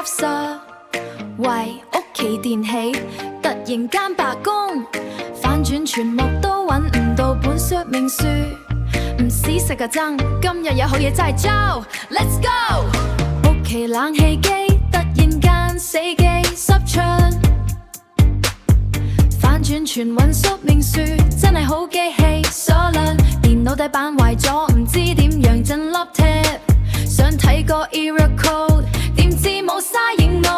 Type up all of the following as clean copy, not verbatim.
Hafsa 為屋企電器突然間罷工，反轉全目都揾唔到本說明書，唔使食個憎，今日有好嘢真係做 ，Let's go！ 屋企冷氣機突然間死機濕窗，反轉全揾說明書，真係好機器鎖量，電腦底板壞咗，唔知點樣震粒 tap， 想睇個 error code， 點知冇沙影我。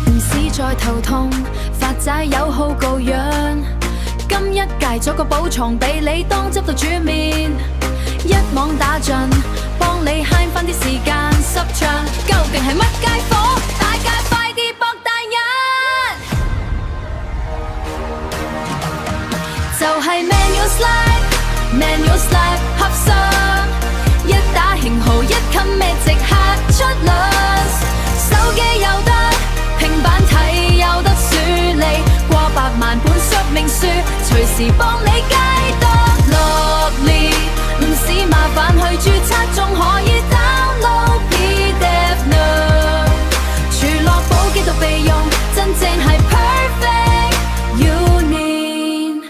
唔使再頭痛，發仔有好個樣。今一屆咗個寶藏俾你當執到煮麵，一網打盡，幫你慳返啲時間濕場。究竟係乜街火？大家快啲博大人，就係 manual slide 合上，一打型號一 commit 即刻出糧，手機有得，平板睇有得處理，過百萬本說明書，隨時幫你解讀落列，唔使麻煩去註冊，仲可以 download PDF now， 儲落簿記到備用，真正係 perfect union。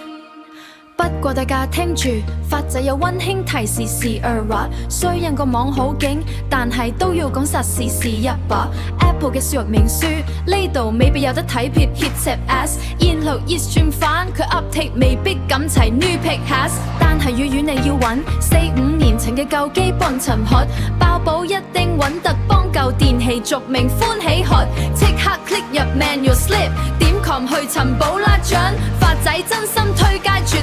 不過大家聽住，發仔有溫馨提示是 error， 雖然個網好勁，但係都要講實事是一把。Apple 嘅說明書呢度未必有得睇撇 hit tap s， 然後熱轉翻佢 update 未必咁齊 new pick has， 但係語言你要揾4-5年前嘅舊機幫尋渴，爆寶一定揾特幫舊電器續命歡喜喝，即刻 click 入 manual slip.com 去尋寶拉獎，發仔真心推介絕